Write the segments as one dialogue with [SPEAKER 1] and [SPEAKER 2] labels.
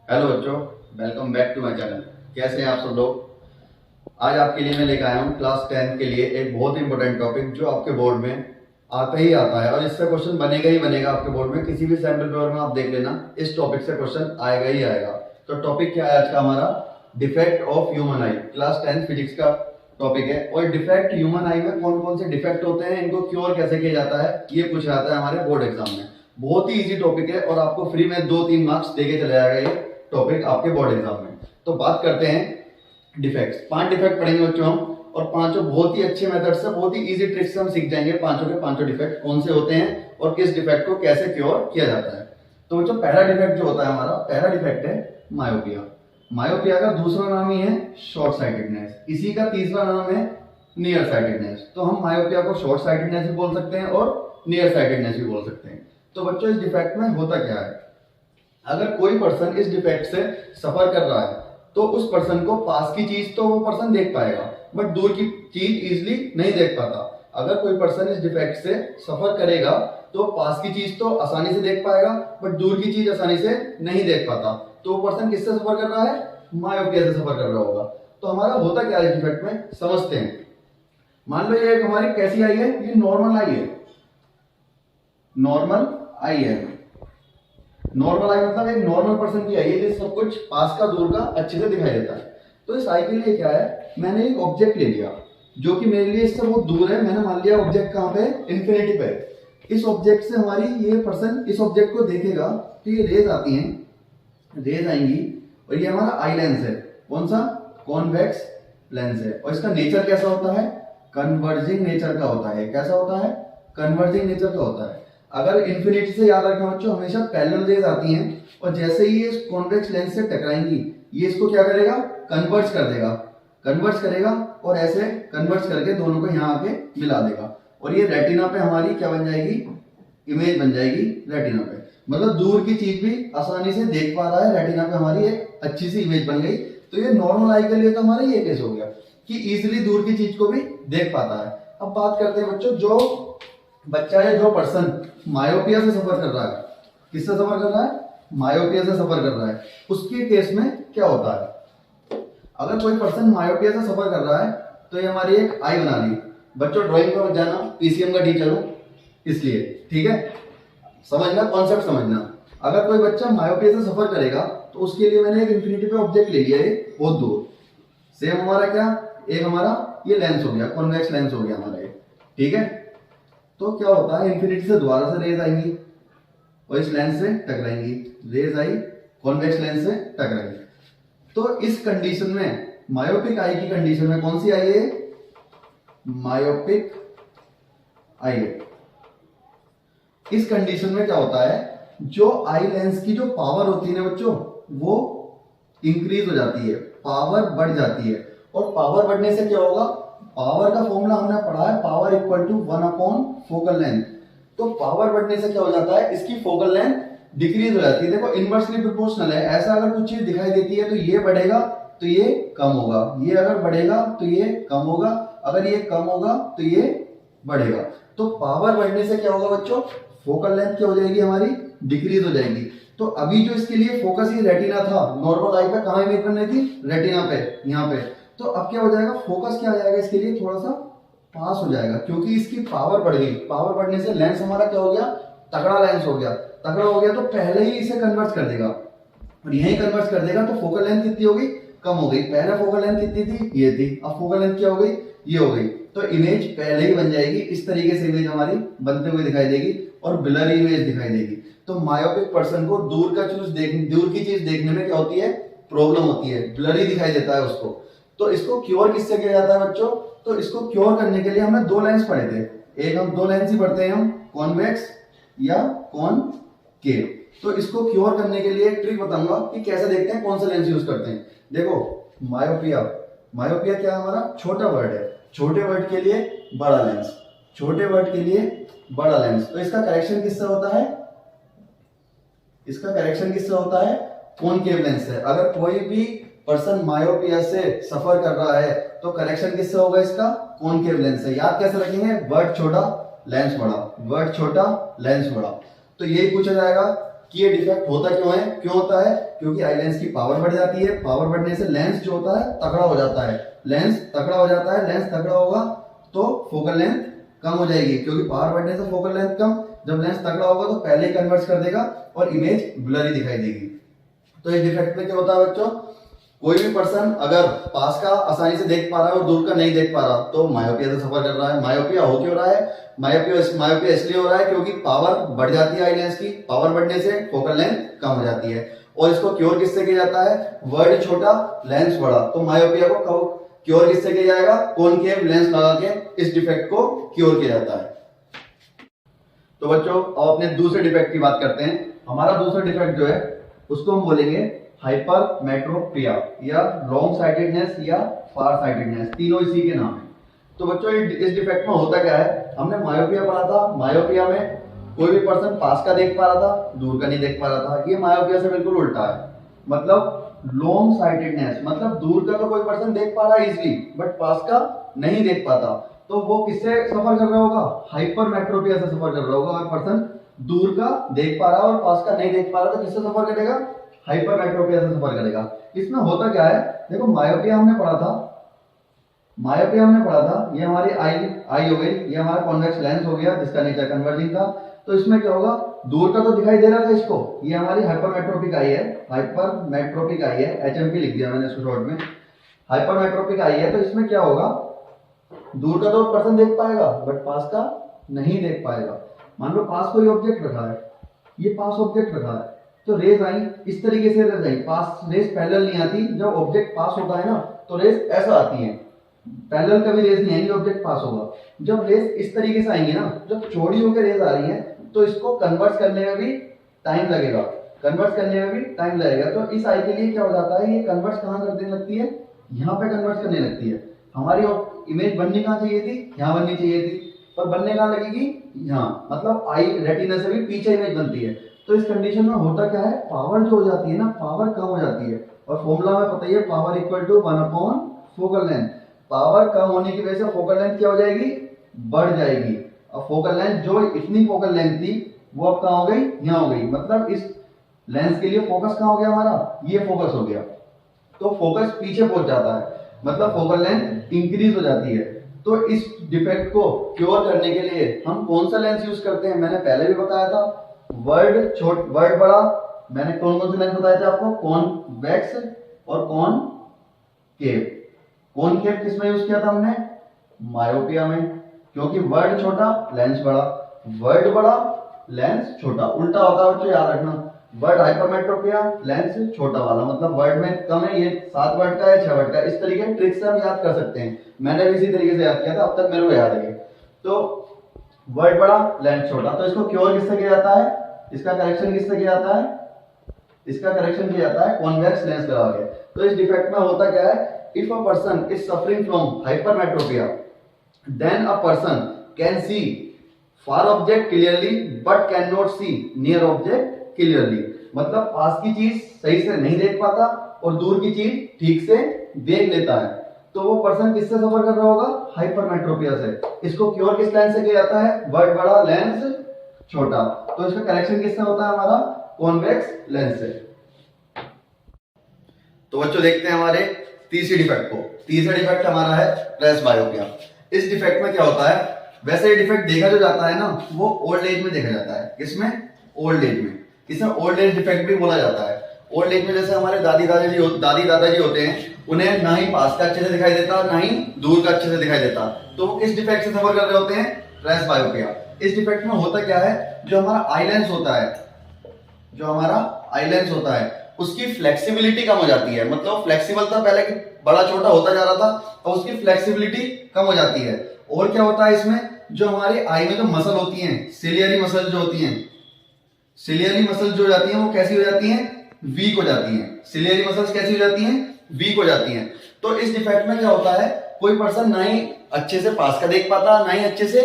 [SPEAKER 1] Hello बच्चों, welcome back to my channel. कैसे हैं आप सब लोग। आज आपके लिए मैं लेकर आया हूँ क्लास 10 के लिए एक बहुत इंपॉर्टेंट टॉपिक जो आपके बोर्ड में आता ही आता है और इससे क्वेश्चन बनेगा ही बनेगा। आपके बोर्ड में किसी भी सैम्पल पेपर में आप देख लेना, इस टॉपिक से क्वेश्चन आएगा ही आएगा। तो टॉपिक क्या है आज का हमारा? Defect of human I. Class 10 physics का टॉपिक है। और डिफेक्ट ह्यूमन आई में कौन कौन से डिफेक्ट होते हैं, इनको क्योर कैसे किया जाता है, ये पूछा जाता है हमारे बोर्ड एग्जाम में। बहुत ही इजी टॉपिक है और आपको फ्री में 2-3 मार्क्स देके चला जाएगा ये टॉपिक आपके बोर्ड एग्जाम में। तो बात करते हैं डिफेक्ट्स। 5 डिफेक्ट पढ़ेंगे बच्चों हम, और पांचों बहुत ही अच्छे मेथड से, बहुत ही इजी ट्रिक्स से हम सीख जाएंगे पांचों के पांचों डिफेक्ट कौन से होते हैं और किस डिफेक्ट को कैसे क्योर किया जाता है। तो बच्चों पहला डिफेक्ट जो होता है हमारा, पहला डिफेक्ट है मायोपिया। मायोपिया का दूसरा नाम ही है शॉर्ट साइटेडनेस, इसी का तीसरा नाम है नियर साइटेडनेस। तो हम मायोपिया को शॉर्ट साइटेडनेस भी बोल सकते हैं और नियर साइटेडनेस भी बोल सकते हैं। तो बच्चों इस डिफेक्ट में होता क्या है, अगर कोई पर्सन इस डिफेक्ट से सफर कर रहा है तो उस पर्सन को पास की चीज तो वो पर्सन देख पाएगा, बट दूर की चीज इजीली नहीं देख पाता। अगर कोई पर्सन इस डिफेक्ट से सफर करेगा तो पास की चीज तो आसानी से देख पाएगा, बट दूर की चीज आसानी से नहीं देख पाता। तो वो पर्सन किससे सफर कर रहा है? मायोपिया से सफर कर रहा होगा। तो हमारा होता क्या है इस डिफेक्ट में, समझते हैं। मान लो ये हमारी कैसी आई है, ये नॉर्मल आई है। नॉर्मल आई है, नॉर्मल आई मतलब एक नॉर्मल पर्सन की आई है जिसे सब कुछ पास का दूर का अच्छे से दिखाई देता है। तो इस आई के लिए क्या है, मैंने एक ऑब्जेक्ट ले लिया जो कि मेरे लिए इससे बहुत दूर है। मैंने मान लिया ऑब्जेक्ट कहां पे, इन्फिनिटी पे। इस ऑब्जेक्ट से हमारी ये पर्सन इस ऑब्जेक्ट को देखेगा तो ये रेज आती हैं, रेज आएंगी, और ये हमारा आई लेंस है। कौन सा? कॉन्वेक्स लेंस है। और इसका नेचर कैसा होता है? कन्वर्जिंग नेचर का होता है। कैसा होता है? कन्वर्जिंग नेचर का होता है। अगर इन्फिनिटी से याद रखना बच्चों, हमेशा पैरेलल रेज आती हैं और जैसे ही ये कॉन्वेक्स लेंस से टकराएंगी ये इसको क्या करेगा, कन्वर्ज कर देगा, कन्वर्ज करेगा और ऐसे कन्वर्ज करके दोनों को यहाँ आके मिला देगा। और ये रेटिना पे हमारी क्या बन जाएगी, इमेज बन जाएगी रेटिना पे। मतलब दूर की चीज भी आसानी से देख पा रहा है, रेटिना पे हमारी एक अच्छी सी इमेज बन गई। तो ये नॉर्मल आई के लिए तो हमारा ये केस हो गया कि इजिली दूर की चीज को भी देख पाता है। अब बात करते हैं बच्चों, जो बच्चा है, जो पर्सन मायोपिया से सफर कर रहा है, किससे सफर कर रहा है? मायोपिया से सफर कर रहा है, उसके केस में क्या होता है? अगर कोई पर्सन मायोपिया से सफर कर रहा है तो ये हमारी एक आई बना ली। बच्चों ड्राइंग में जाना, पीसीएम का टीचर हूं इसलिए, ठीक है, समझना, कॉन्सेप्ट समझना। अगर कोई बच्चा मायोपिया से सफर करेगा तो उसके लिए मैंने एक इन्फिनिटी पे ऑब्जेक्ट ले लिया है बहुत दूर। सेम हमारा क्या, एक हमारा ये लेंस हो गया, कॉन्वेक्स लेंस हो गया हमारा ये, ठीक है। तो क्या होता है, इन्फिनिटी से दोबारा से रेज आएंगी और इस लेंस से टकराएंगी। रेज आई, कॉन्वेक्स लेंस से टकराएंगी। तो इस कंडीशन में, मायोपिक आई की कंडीशन में, कौन सी आई है? मायोपिक आई है। इस कंडीशन में क्या होता है, जो आई लेंस की जो पावर होती है ना बच्चों, वो इंक्रीज हो जाती है, पावर बढ़ जाती है। और पावर बढ़ने से क्या होगा, पावर का फॉर्मूला हमने पढ़ा है, पावर इक्वल टू 1/फोकल लेंथ। तो पावर बढ़ने से क्या हो जाता है, इसकी फोकल लेंथ डिक्रीज हो जाती है। देखो इनवर्सली प्रोपोर्शनल है, ऐसा अगर कुछ चीज दिखाई देती है तो ये बढ़ेगा तो ये कम होगा, ये अगर बढ़ेगा तो ये कम होगा, अगर ये कम होगा तो ये बढ़ेगा। तो पावर बढ़ने से क्या होगा बच्चों, फोकल लेंथ क्या हो जाएगी हमारी, डिक्रीज हो जाएगी। तो अभी जो इसके लिए फोकस ही रेटिना था, नॉर्मल आई पे कहां इमेज बन रही थी, रेटिना पे, यहाँ पे। तो अब क्या हो जाएगा, फोकस क्या आ जाएगा इसके लिए, थोड़ा सा पास हो जाएगा, क्योंकि इसकी पावर बढ़ गई। पावर बढ़ने से लेंस हमारा क्या हो गया, तगड़ा लेंस हो गया। तगड़ा हो गया तो पहले ही इसे कन्वर्ट कर देगा, और यही कन्वर्ट कर देगा। तो फोकल लेंथ कितनी हो गई, कम हो गई। पहले फोकल लेंथ कितनी थी, ये थी, अब फोकल लेंथ क्या हो गई, ये हो गई। तो इमेज पहले ही बन जाएगी। इस तरीके से इमेज हमारी बनते हुए दिखाई देगी और ब्लरी इमेज दिखाई देगी। तो मायोपिक पर्सन को दूर की चीज देखने में क्या होती है, प्रॉब्लम होती है, ब्लरी दिखाई देता है उसको। तो इसको क्योर किससे किया जाता है बच्चों? तो इसको क्योर करने के लिए हमने 2 लेंस पढ़े थे। एक हम 2 लेंस ही पढ़ते हैं हम, कॉन्वेक्स या कॉनकेव। तो इसको क्योर करने के लिए एक ट्रिक बताऊंगा कि कैसे देखते हैं, कौन सा लेंस यूज करते हैं। देखो मायोपिया, मायोपिया क्या हमारा छोटा वर्ड है, छोटे वर्ड के लिए बड़ा लेंस, छोटे वर्ड के लिए बड़ा लेंस। तो इसका करेक्शन किससे होता है, इसका करेक्शन किससे होता है, कॉनकेव लेंस से। अगर कोई भी पर्सन मायोपिया से सफर कर रहा है तो करेक्शन किससे होगा इसका, कॉनकेव लेंस से। याद कैसे रखेंगे, वर्ड छोटा लेंस बड़ा, वर्ड छोटा लेंस बड़ा। तो यही पूछा जाएगा कि ये डिफेक्ट होता क्यों होता है, क्योंकि आई लेंस की पावर बढ़ जाती है, पावर बढ़ने से लेंस जो होता है तगड़ा हो जाता है, लेंस तगड़ा हो जाता है, लेंस तगड़ा होगा तो फोकल लेंथ कम हो जाएगी, क्योंकि पावर बढ़ने से फोकल लेंथ कम, जब लेंस तगड़ा होगा तो पहले ही कन्वर्ट कर देगा और इमेज ब्लरी दिखाई देगी। तो इस डिफेक्ट में क्या होता है बच्चों, कोई भी पर्सन अगर पास का आसानी से देख पा रहा है और दूर का नहीं देख पा रहा तो मायोपिया से सफर कर रहा है। मायोपिया हो क्यों रहा है, मायोपिया इसलिए हो रहा है क्योंकि पावर बढ़ जाती है आई लेंस की, पावर बढ़ने से फोकल लेंथ कम हो जाती है। और इसको क्योर किससे किया जाता है, वर्ड छोटा लेंस बड़ा, तो मायोपिया को क्योर किससे किया जाएगा, कॉनकेव लेंस लगा के इस डिफेक्ट को क्योर किया जाता है। तो बच्चों अब अपने दूसरे डिफेक्ट की बात करते हैं। हमारा दूसरा डिफेक्ट जो है उसको हम बोलेंगे हाइपरमेट्रोपिया या लॉन्ग साइटेडनेस या फार साइटेडनेस, तीनों इसी के नाम है। तो बच्चों इस डिफेक्ट में होता क्या है, हमने मायोपिया पढ़ा था, मायोपिया में कोई भी पर्सन पास का देख पा रहा था, दूर का नहीं देख पा रहा था। ये मायोपिया से बिल्कुल उल्टा है, मतलब लॉन्ग साइटेडनेस मतलब दूर का तो कोई पर्सन देख पा रहा है इजीली, बट पास का नहीं देख पाता, तो वो किससे सफर कर रहा होगा, हाइपरमेट्रोपिया से सफर कर रहा होगा। और पर्सन दूर का देख पा रहा है और पास का नहीं देख पा रहा तो किससे सफर करेगा, हाइपरमेट्रोपिया से सफर करेगा। इसमें होता क्या है, देखो मायोपिया हमने पढ़ा था, ये हमारी आई हो गई, ये हमारा कॉन्वेक्स लेंस हो गया जिसका नेचर कन्वर्जिंग था। तो इसमें क्या होगा, दूर का तो दिखाई दे रहा था इसको, ये हमारी हाइपरमेट्रोपिक आई है, एचएमपी लिख दिया मैंने इसको शॉर्ट में, हाइपरमेट्रोपिक आई है। तो इसमें क्या होगा, दूर का तो पर्सन देख पाएगा बट पास का नहीं देख पाएगा। मान लो पास कोई ऑब्जेक्ट रखा है, ये पास ऑब्जेक्ट रखा है, तो रेज आई इस तरीके से रेज आई, पास रेज पैरेलल नहीं आती, जब ऑब्जेक्ट पास होता है ना तो रेज ऐसा आती है, पैरेलल कभी रेज नहीं आएंगी, ऑब्जेक्ट पास होगा। जब रेज इस तरीके से आएंगे ना, जब चौड़ी होकर रेज आ रही है तो इसको कन्वर्ट करने में भी टाइम लगेगा, तो इस आई के लिए क्या हो जाता है, ये कन्वर्ट कहाँ करने लगती है, यहाँ पे कन्वर्ट करने लगती है। हमारी इमेज बननी कहाँ चाहिए थी, यहाँ बननी चाहिए थी, पर बनने कहाँ लगेगी, यहाँ, मतलब आई रेटिना से भी पीछे इमेज बनती है। तो इस कंडीशन में होता क्या है, पावर जो हो जाती है ना, पावर कम हो जाती है, और फॉर्मूला में पता ही है, power equal to 1 focal length. Power कम होने की वजह से फोकल लेंथ क्या हो जाएगी, बढ़ जाएगी। अब फोकल लेंथ जो इतनी फोकल लेंथ थी वो अब कहाँ हो गई, यहाँ हो गई, मतलब इस लेंस के लिए फोकस कहाँ हो गया हमारा, ये फोकस हो गया, तो फोकस पीछे पहुंच जाता है, मतलब फोकल लेंथ इंक्रीज हो जाती है। तो इस डिफेक्ट को क्योर करने के लिए हम कौन सा लेंस यूज करते हैं, मैंने पहले भी बताया था, वर्ड बड़ा, मैंने कौन कौन से लेंस बताए थे आपको, कॉन्वेक्स और कॉनकेव किसमें यूज किया था हमने, मायोपिया में, क्योंकि वर्ड छोटा लेंस बड़ा, वर्ड बड़ा लेंस छोटा, उल्टा होता है बच्चों याद रखना, वर्ड हाइपरमेट्रोपिया लेंस छोटा वाला, मतलब वर्ड में कम है, ये 7 वर्ड का है 6 वर्ड का, इस तरीके ट्रिक से हम याद कर सकते हैं, मैंने भी इसी तरीके से याद किया था, अब तक मेरे को याद है। तो वर्ड बड़ा लेंस छोटा, तो इसको क्योर किससे किया जाता है, इसका करेक्शन किससे किया जाता है, इसका करेक्शन किया जाता है कॉन्वेक्स लेंस लगा के। तो इस डिफेक्ट में होता क्या है, if a person is suffering from hypermetropia then a person can see far object clearly but can not see near object clearly, मतलब पास की चीज सही से नहीं देख पाता और दूर की चीज ठीक से देख लेता है। तो वो पर्सन किससे सफर कर रहा होगा, हाइपरमेट्रोपिया से। इसको क्योर किस लेंस से किया जाता है, वर्ड बड़ा लेंस छोटा, तो इसका करेक्शन किससे होता है हमारा, कॉन्वेक्स लेंस से। तो बच्चों देखते हैं हमारे तीसरे डिफेक्ट को। तीसरा डिफेक्ट हमारा है प्रेस बायोपिया। इस डिफेक्ट में क्या होता है, वैसे ये डिफेक्ट देखा जो जाता है ना वो ओल्ड एज में देखा जाता है, किसमें, ओल्ड एज में, इसे ओल्ड एज डिफेक्ट भी बोला जाता है। ओल्ड एज में जैसे हमारे दादी दादाजी होते हैं, उन्हें ना ही पास का अच्छे से दिखाई देता ना ही दूर का अच्छे से दिखाई देता, तो वो किस डिफेक्ट से सफर कर रहे होते हैं, प्रेस बायोपिया। इस डिफेक्ट में होता क्या है, जो हमारा आई लेंस होता है उसकी फ्लेक्सिबिलिटी कम हो जाती है, मतलब फ्लेक्सिबल था पहले कि बड़ा छोटा होता जा रहा था, और उसकी फ्लेक्सिबिलिटी कम हो जाती है। और क्या होता है इसमें, जो हमारी आई में जो मसल होती हैं, सिलियरी मसल जो होती हैं वो कैसी हो जाती हैं, वीक हो जाती हैं। सिलियरी मसल्स कैसी हो जाती हैं, वीक हो जाती हैं। तो इस डिफेक्ट में क्या होता है, कोई पर्सन ना ही अच्छे से पास का देख पाता ना ही अच्छे से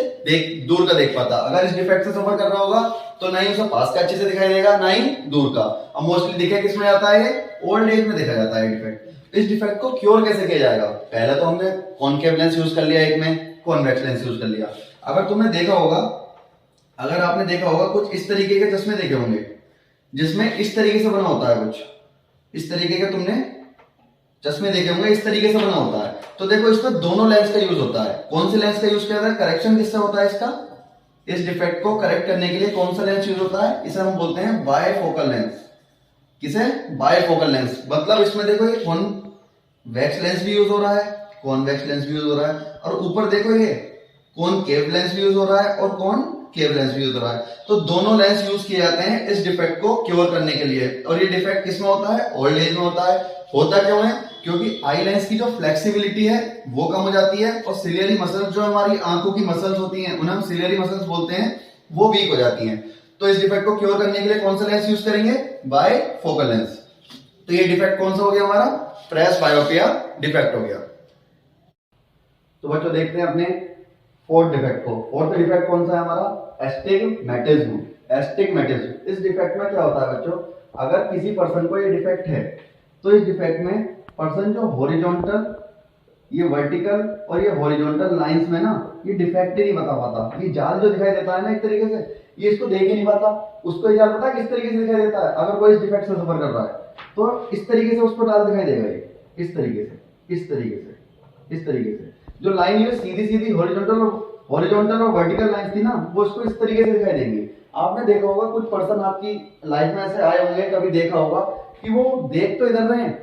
[SPEAKER 1] दूर का देख पाता। अगर इस डिफेक्ट से सफर कर रहा होगा तो ना ही उसे पास का अच्छे से दिखाई देगा ना ही दूर का। अब मोस्टली दिखे किसमें जाता है, ओल्ड एज में देखा जाता है डिफेक्ट। इस डिफेक्ट को क्योर कैसे किया जाएगा, पहले तो हमने कॉनकेव लेंस यूज कर लिया, एक में कॉन्वेक्स लेंस यूज कर लिया। अगर आपने देखा होगा कुछ इस तरीके के चश्मे देखे होंगे, जिसमें इस तरीके से बना होता है, कुछ इस तरीके के तुमने चश्मे देखे होंगे, इस तरीके से बना होता है। तो देखो इसमें दोनों लेंस का यूज होता है। कौन से लेंस का यूज किया जाता है? करेक्शन किससे होता है इसका? इस डिफेक्ट को करेक्ट करने के लिए कौन सा लेंस यूज होता है? इसे हम बोलते हैं बायफोकल लेंस। किसे? Bifocal lens. मतलब इसमें देखो ये कॉन्वेक्स लेंस भी यूज हो रहा है, कॉन्वेक्स लेंस भी यूज हो रहा है, और ऊपर देखो ये कॉनकेव लेंस भी यूज हो रहा है और कॉनकेव लेंस भी यूज हो रहा है। तो दोनों लेंस यूज किए जाते हैं इस डिफेक्ट को क्योर करने के लिए। और ये डिफेक्ट किसमें होता है? ओल्ड एज में होता है। होता क्यों है? क्योंकि आई लेंस की जो फ्लेक्सिबिलिटी है वो कम हो जाती है, और सिलियरी मसल्स जो हमारी आंखों की मसल्स होती हैं, उन्हें हम सिलियरी मसल्स बोलते हैं, वो वीक हो जाती हैं। तो इस डिफेक्ट को क्योर करने के लिए कौन सा लेंस यूज करेंगे? Bifocal lens. तो ये डिफेक्ट कौन सा हो गया हमारा? प्रेसबायोपिया डिफेक्ट हो गया। तो बच्चों देखते हैं अपने फोर्थ डिफेक्ट को। फोर्थ डिफेक्ट कौन सा है हमारा? एस्टिग्मेटिज्म। एस्टिग्मेटिज्म। इस डिफेक्ट में क्या होता है बच्चों, अगर किसी पर्सन को ये डिफेक्ट है तो इस डिफेक्ट में पर्सन जो हॉरिजॉन्टल, ये वर्टिकल और ये हॉरिजॉन्टल लाइंस में ना ये डिफेक्ट ही नहीं बता पाता। ये जाल जो दिखाई देता है ना एक तरीके से, ये इसको देख ही नहीं पाता। उसको ये जाल पता है किस तरीके से दिखाई देता है? अगर कोई इस डिफेक्ट से सफर कर रहा है तो इस तरीके से उसको जाल दिखाई देगा, ये इस तरीके से, इस तरीके से, इस तरीके से। जो लाइन ये सीधी सीधी हॉरिजॉन्टल और वर्टिकल लाइंस थी ना, वो उसको इस तरीके से दिखाई देंगी। आपने देखा होगा कुछ पर्सन आपकी लाइफ में ऐसे आए होंगे, कभी देखा होगा कि वो देख तो इधर रहे हैं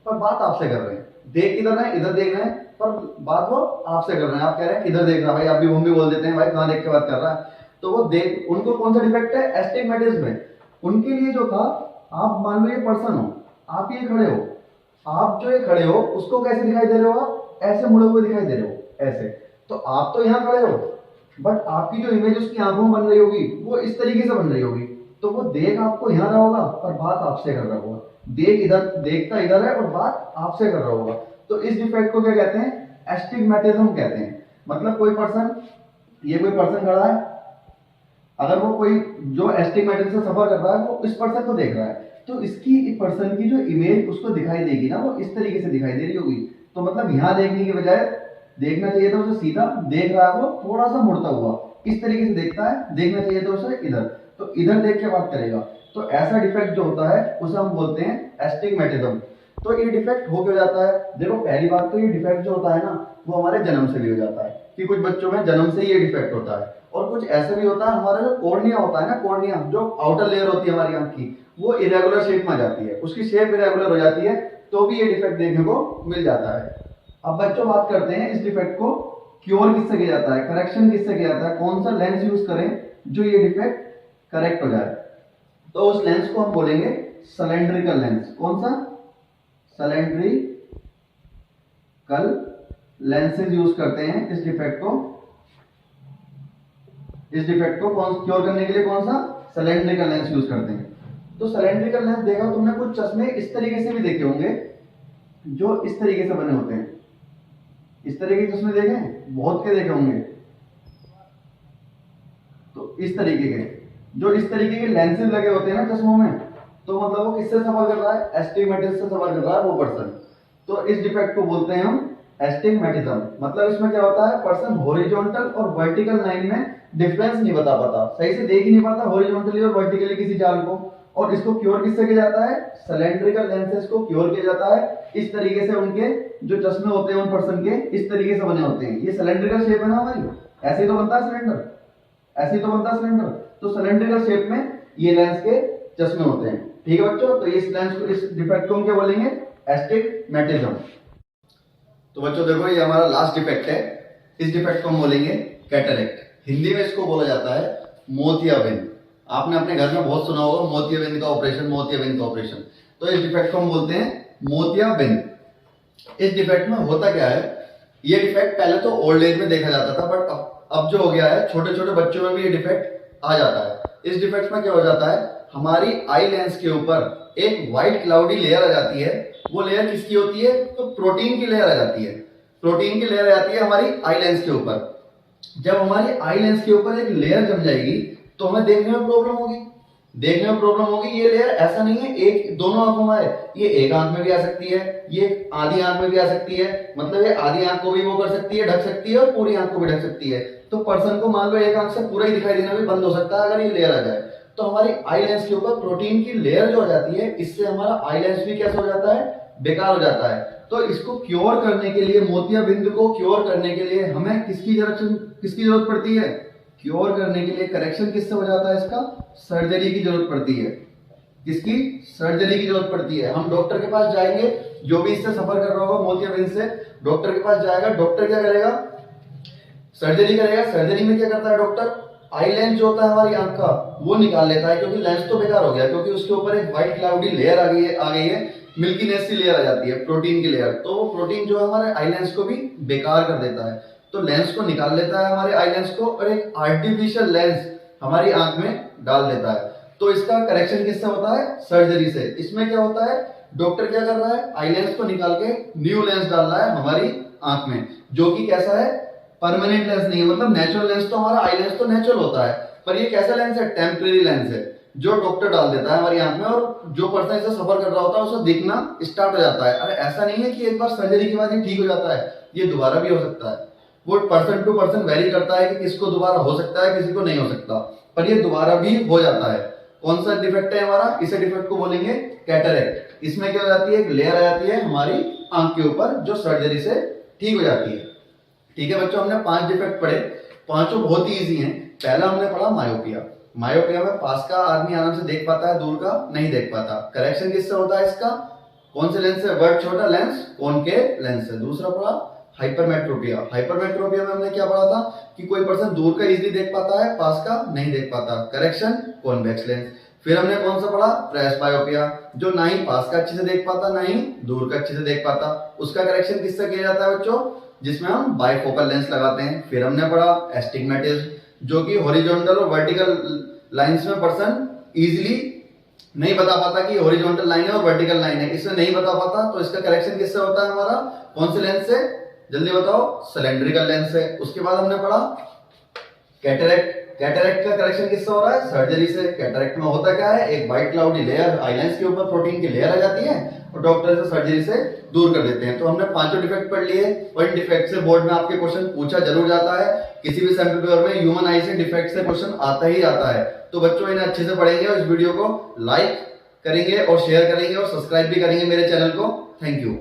[SPEAKER 1] पर बात आपसे कर रहे हैं, देख इधर रहे हैं, इधर देख रहे हैं पर बात वो आपसे कर रहे हैं। आप कह रहे हैं इधर देख रहा भाई, आप भी हम भी बोल देते हैं भाई कहां देख के बात कर रहा है। तो वो देख, उनको कौन सा डिफेक्ट है? एस्टिग्मेटिज्म है। उनके लिए जो था, आप मान लो ये पर्सन हो, आप ये खड़े हो, आप जो ये खड़े हो उसको कैसे दिखाई दे रहे हो? आप ऐसे मुड़े हुए दिखाई दे रहे हो, ऐसे। तो आप तो यहाँ खड़े हो, बट आपकी जो इमेज उसकी आंखों में बन रही होगी वो इस तरीके से बन रही होगी। तो वो देख आपको यहाँ रहा होगा और बात आपसे कर रहा होगा, देख इधर, देखता इधर है और बात आपसे कर रहा होगा। तो इस डिफेक्ट को क्या कहते हैं? एस्टिग्मेटिज्म कहते हैं। मतलब कोई पर्सन, ये कोई पर्सन खड़ा है, अगर वो कोई जो एस्टिग्मेटिज्म से सफर कर रहा है वो इस पर्सन को देख रहा है, तो इसकी पर्सन की जो इमेज उसको दिखाई देगी ना, वो इस तरीके से दिखाई दे रही होगी। तो मतलब यहाँ देखने की बजाय देखना चाहिए था उसे सीधा, देख रहा है वो थोड़ा सा मुड़ता हुआ, इस तरीके से देखता है, देखना चाहिए था उसे इधर, तो इधर देख के बात करेगा। तो ऐसा डिफेक्ट जो होता है उसे हम बोलते हैं एस्टिग्मेटिज्म। तो ये डिफेक्ट हो क्यों जाता है? देखो पहली बात तो ये डिफेक्ट जो होता है ना वो हमारे जन्म से भी हो जाता है, कि कुछ बच्चों में जन्म से ही ये डिफेक्ट होता है। और कुछ ऐसे भी होता है, हमारा जो कॉर्निया होता है ना, कॉर्निया जो आउटर लेयर होती है हमारी आंख की, वो इरेगुलर शेप में आ जाती है, उसकी शेप इरेगुलर हो जाती है, तो भी ये डिफेक्ट देखने को मिल जाता है। अब बच्चों बात करते हैं इस डिफेक्ट को क्योर किससे किया जाता है, करेक्शन किससे किया जाता है, कौन सा लेंस यूज करें जो ये डिफेक्ट करेक्ट हो जाए। तो उस लेंस को हम बोलेंगे सिलेंड्रिकल लेंस। कौन सा? सिलेंड्रिकल लेंसेज यूज करते हैं इस डिफेक्ट को क्योर करने के लिए। कौन सा? सिलेंड्रिकल लेंस यूज करते हैं। तो सिलेंड्रिकल लेंस देखा तुमने, कुछ चश्मे इस तरीके से भी देखे होंगे जो इस तरीके से बने होते हैं, इस तरीके के चश्मे देखे, बहुत के देखे होंगे। तो इस तरीके के, जो इस तरीके के लेंसेज लगे होते हैं ना चश्मों में, तो मतलब वो किससे सफर कर रहा है? एस्टिग्मेटिज्म से सफर कर रहा है वो पर्सन। तो इस डिफेक्ट को बोलते हैं हम एस्टिग्मेटिज्म। मतलब इसमें क्या होता है, पर्सन हॉरिजॉन्टल और वर्टिकल लाइन में डिफरेंस नहीं बता पाता, सही से देख ही नहीं पाता हॉरिजॉन्टली और वर्टिकली किसी जाल को। और इसको क्योर किससे किया जाता है? सिलेंड्रिकल लेंसेज को क्योर किया जाता है। इस तरीके से उनके जो चश्मे होते हैं उन पर्सन के इस तरीके से बने होते हैं। ये सिलेंड्रिकल शेप है ना हमारी, ऐसे ही तो बनता है सिलेंडर, ऐसे ही तो बनता है सिलेंडर। तो सिलेंड्रिकल शेप में ये लेंस के चश्मे होते हैं। ठीक है बच्चों, तो इस लेंस को, इस डिफेक्ट को हम क्या बोलेंगे? एस्टिग्मेटिज्म। तो बच्चों देखो ये हमारा लास्ट डिफेक्ट है, इस डिफेक्ट को हम बोलेंगे कैटरेक्ट। हिंदी में इसको बोला जाता है मोतियाबिंद। आपने अपने घर में बहुत सुना होगा मोतियाबिंद का ऑपरेशन, मोतियाबिंद का ऑपरेशन। तो इस डिफेक्ट को हम बोलते हैं मोतियाबिंद। इस डिफेक्ट में होता क्या है, ये डिफेक्ट पहले तो ओल्ड एज में देखा जाता था, बट अब जो हो गया है छोटे छोटे बच्चों में भी ये डिफेक्ट आ जाता है। इस डिफेक्ट में क्या हो जाता है, हमारी आई लेंस के ऊपर एक व्हाइट क्लाउडी लेयर आ जाती है। वो लेयर किसकी होती है? तो प्रोटीन की लेयर आ जाती है, प्रोटीन की लेयर आ जाती है हमारी आई लेंस के ऊपर। जब हमारी आई लेंस के ऊपर एक लेयर जम जाएगी तो हमें देखने में प्रॉब्लम होगी, देखने में प्रॉब्लम होगी। ये लेयर ऐसा नहीं है एक दोनों आंखों में आए, ये एक आंख में भी आ सकती है, ये आधी आंख में भी आ सकती है। मतलब ये आधी आंख को भी वो कर सकती है, ढक सकती है, और पूरी आंख को भी ढक सकती है। तो पर्सन को मान लो एक आंख से पूरा ही दिखाई देना भी बंद हो सकता है अगर ये लेयर आ जाए। तो हमारी आई लेंस के ऊपर प्रोटीन की लेयर जो हो जाती है, इससे हमारा आई लेंस भी कैसे हो जाता है, बेकार हो जाता है। तो इसको क्योर करने के लिए, मोतियाबिंद को क्योर करने के लिए हमें किसकी जरूरत पड़ती है? क्योर करने के लिए करेक्शन किससे हो जाता है इसका? सर्जरी की जरूरत पड़ती है। किसकी? सर्जरी की जरूरत पड़ती है। हम डॉक्टर के पास जाएंगे, जो भी इससे सफर कर रहा होगा मोतियाबिंद से, डॉक्टर के पास जाएगा, डॉक्टर क्या करेगा? सर्जरी करेगा। सर्जरी में क्या करता है डॉक्टर? आई लेंस जो होता है हमारी आंख का, वो निकाल लेता है, क्योंकि लेंस तो बेकार हो गया, क्योंकि उसके ऊपर एक व्हाइट क्लाउडी लेयर आ गई है, मिल्कीनेस की लेयर आ जाती है, प्रोटीन की लेयर। तो वो प्रोटीन जो है हमारे आई लेंस को भी बेकार कर देता है। तो लेंस को निकाल लेता है हमारे आई लेंस को, और एक आर्टिफिशियल लेंस हमारी आंख में डाल देता है। तो इसका करेक्शन किससे होता है? सर्जरी से। इसमें क्या होता है, डॉक्टर क्या कर रहा है? आई लेंस को निकाल के न्यू लेंस डाल रहा है हमारी आंख में, जो कि कैसा है? परमानेंट लेंस नहीं है। मतलब नेचुरल लेंस तो हमारा आई लेंस तो नेचुरल होता है, पर ये कैसा लेंस है? टेम्परेरी लेंस है, जो डॉक्टर डाल देता है हमारी आंख में, और जो पर्सन इसे सफर कर रहा होता है उसे दिखना स्टार्ट हो जाता है। अरे ऐसा नहीं है कि एक बार सर्जरी के बाद ही ठीक हो जाता है, ये दोबारा भी हो सकता है। वो पर्सन टू पर्सन वेरी करता है कि किसको दोबारा हो सकता है, किसी को नहीं हो सकता, पर ये दोबारा भी हो जाता है। कौन सा डिफेक्ट है हमारा? इसे डिफेक्ट को बोलेंगे कैटरेक्ट। इसमें क्या हो जाती है? एक लेयर आ जाती है हमारी आंख के ऊपर, जो सर्जरी से ठीक हो जाती है। ठीक है बच्चों, हमने 5 डिफेक्ट पढ़े, पांचों बहुत ही इजी हैं। पहला हमने पढ़ा मायोपिया। मायोपिया में पास का आदमी आराम से देख पाता है, दूर का नहीं देख पाता। करेक्शन किससे होता है इसका? कौन से लेंस से? वर्ड छोटा लेंस, कॉनकेव लेंस से। दूसरा पढ़ा हाइपरमेट्रोपिया। हाइपरमेट्रोपिया में हमने क्या पढ़ा था कि कोई पर्सन दूर का इजीली देख पाता है, पास का नहीं देख पाता। Correction convex lens. फिर हमने कौन सा पढ़ा? प्रेसबायोपिया, जो ना ही पास का अच्छे से देख पाता, ना ही दूर का अच्छे से देख पाता। उसका करेक्शन किससे किया जाता है बच्चों? जिसमें हम बाइफोकल लेंस लगाते हैं। फिर हमने पढ़ा एस्टिग्मेटिज्म, जो कि हॉरिजॉन्टल और वर्टिकल लाइंस में पर्सन इजीली नहीं बता पाता कि हॉरिजॉन्टल लाइन है और वर्टिकल लाइन है, इसमें नहीं बता पाता। तो इसका करेक्शन किससे होता है हमारा? कौन से लेंस से? जल्दी बताओ। सिलेंड्रिकल लेंस से। उसके बाद हमने पढ़ा कैटरेक्ट। कैटरेक्ट का करेक्शन किससे हो रहा है? सर्जरी से। कैटरेक्ट में होता क्या है? एक white cloudy layer eye lens के ऊपर प्रोटीन की लेयर आ जाती है, और डॉक्टर से सर्जरी से दूर कर देते हैं। तो हमने पांचों डिफेक्ट पढ़ लिए, और इन डिफेक्ट से बोर्ड में आपके क्वेश्चन पूछा जरूर जाता है। किसी भी सैंपल पेपर में ह्यूमन आई से डिफेक्ट से क्वेश्चन आता ही आता है। तो बच्चों इन्हें अच्छे से पढ़ेंगे, और इस वीडियो को लाइक करेंगे और शेयर करेंगे और सब्सक्राइब भी करेंगे मेरे चैनल को। Thank you.